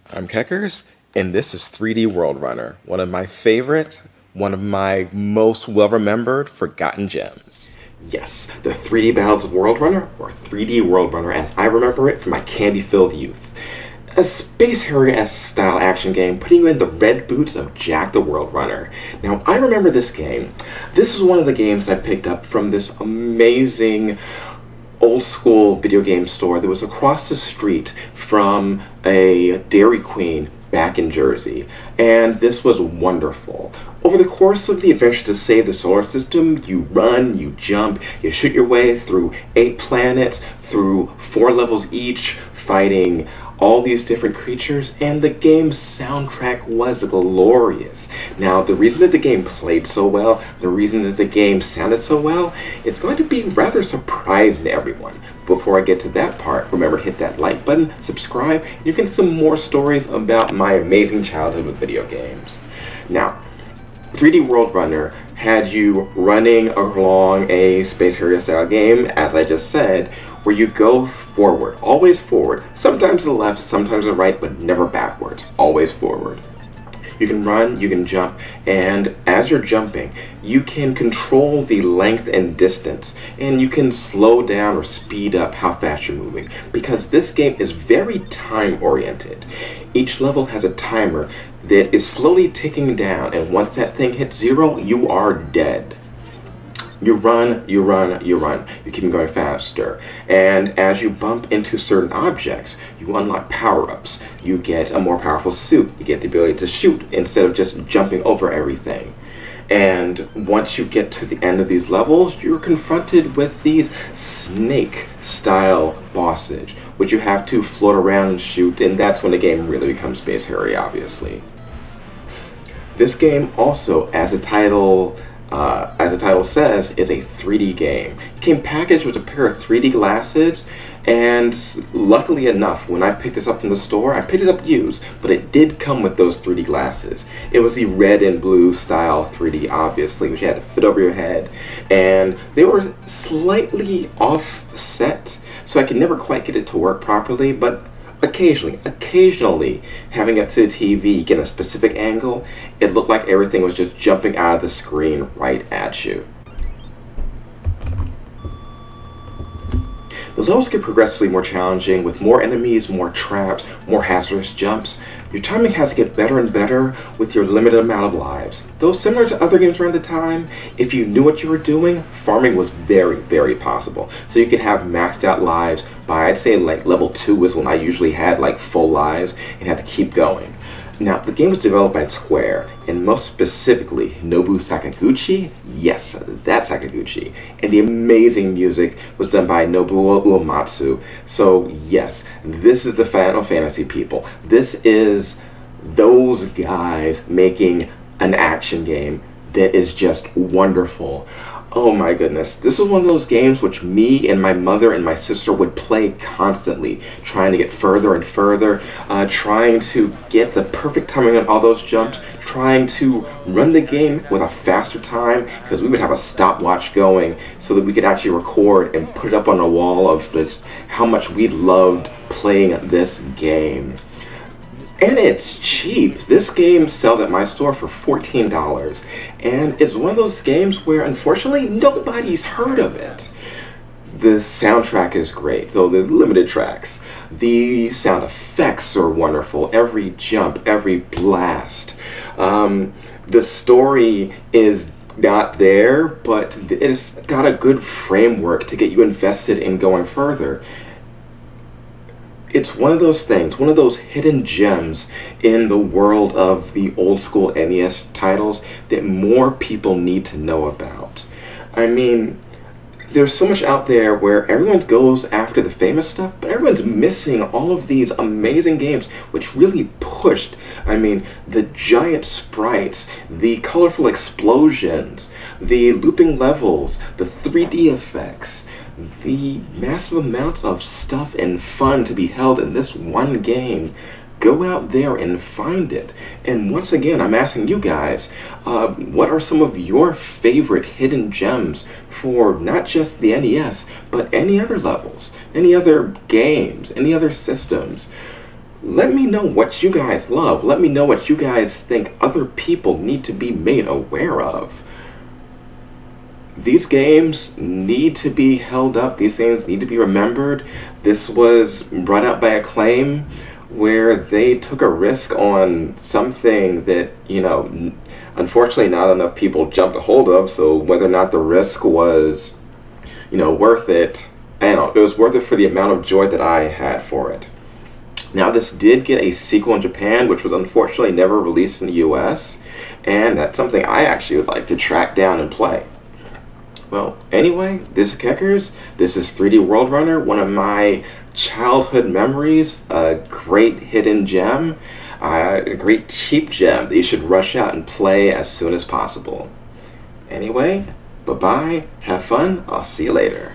I'm Keckers, and this is 3D World Runner, one of my favorite, one of my most well-remembered forgotten gems. Yes, the 3D Battles of World Runner, or 3D World Runner as I remember it from my candy-filled youth. A Space Harrier-esque style action game putting you in the red boots of Jack the World Runner. Now, I remember this game. This is one of the games that I picked up from this amazing old school video game store that was across the street from a Dairy Queen back in Jersey, and this was wonderful. Over the course of the adventure to save the solar system, you run, you jump, you shoot your way through 8 planets, through 4 levels each, fighting all these different creatures, and the game's soundtrack was glorious. Now, the reason that the game played so well, the reason that the game sounded so well, is going to be rather surprising to everyone. Before I get to that part, remember to hit that like button, subscribe, and you can get some more stories about my amazing childhood with video games. Now, 3D World Runner had you running along a Space Harrier style game, as I just said, where you go forward, always forward, sometimes to the left, sometimes to the right, but never backwards, always forward. You can run, you can jump, and as you're jumping, you can control the length and distance, and you can slow down or speed up how fast you're moving, because this game is very time-oriented. Each level has a timer that is slowly ticking down, and once that thing hits 0, you are dead. You run, you run, you run. You keep going faster. And as you bump into certain objects, you unlock power-ups. You get a more powerful suit. You get the ability to shoot instead of just jumping over everything. And once you get to the end of these levels, you're confronted with these snake-style bosses, which you have to float around and shoot, and that's when the game really becomes Space Harrier, obviously. This game also, as the title says, is a 3D game. It came packaged with a pair of 3D glasses, and luckily enough, when I picked this up from the store, I picked it up used, but it did come with those 3D glasses. It was the red and blue style 3D, obviously, which you had to fit over your head, and they were slightly offset, so I could never quite get it to work properly, but occasionally, having it to the TV, get a specific angle, it looked like everything was just jumping out of the screen right at you. The levels get progressively more challenging, with more enemies, more traps, more hazardous jumps. Your timing has to get better and better with your limited amount of lives. Though similar to other games around the time, if you knew what you were doing, farming was very, very possible. So you could have maxed out lives by, I'd say, like level 2 is when I usually had like full lives and had to keep going. Now, the game was developed by Square, and most specifically, Nobuo Sakaguchi. Yes, that's Sakaguchi. And the amazing music was done by Nobuo Uematsu. So yes, this is the Final Fantasy people. This is those guys making an action game that is just wonderful. Oh my goodness, this was one of those games which me and my mother and my sister would play constantly, trying to get further and further, trying to get the perfect timing on all those jumps, trying to run the game with a faster time, because we would have a stopwatch going so that we could actually record and put it up on a wall of just how much we loved playing this game. And it's cheap. This game sells at my store for $14. And it's one of those games where, unfortunately, nobody's heard of it. The soundtrack is great, though they're limited tracks. The sound effects are wonderful. Every jump, every blast. The story is not there, but it's got a good framework to get you invested in going further. It's one of those things, one of those hidden gems in the world of the old school NES titles that more people need to know about. I mean, there's so much out there where everyone goes after the famous stuff, but everyone's missing all of these amazing games which really pushed, the giant sprites, the colorful explosions, the looping levels, the 3D effects, the massive amount of stuff and fun to be held in this one game. Go out there and find it. And once again, I'm asking you guys, what are some of your favorite hidden gems for not just the NES, but any other levels, any other games, any other systems? Let me know what you guys love. Let me know what you guys think other people need to be made aware of. These games need to be held up. These games need to be remembered. This was brought out by Acclaim, where they took a risk on something that, unfortunately not enough people jumped a hold of. So whether or not the risk was, worth it, I don't know, it was worth it for the amount of joy that I had for it. Now, this did get a sequel in Japan, which was unfortunately never released in the US, and that's something I actually would like to track down and play. Well, anyway, this is Keckers. This is 3D World Runner, one of my childhood memories, a great hidden gem, a great cheap gem that you should rush out and play as soon as possible. Anyway, bye-bye, have fun, I'll see you later.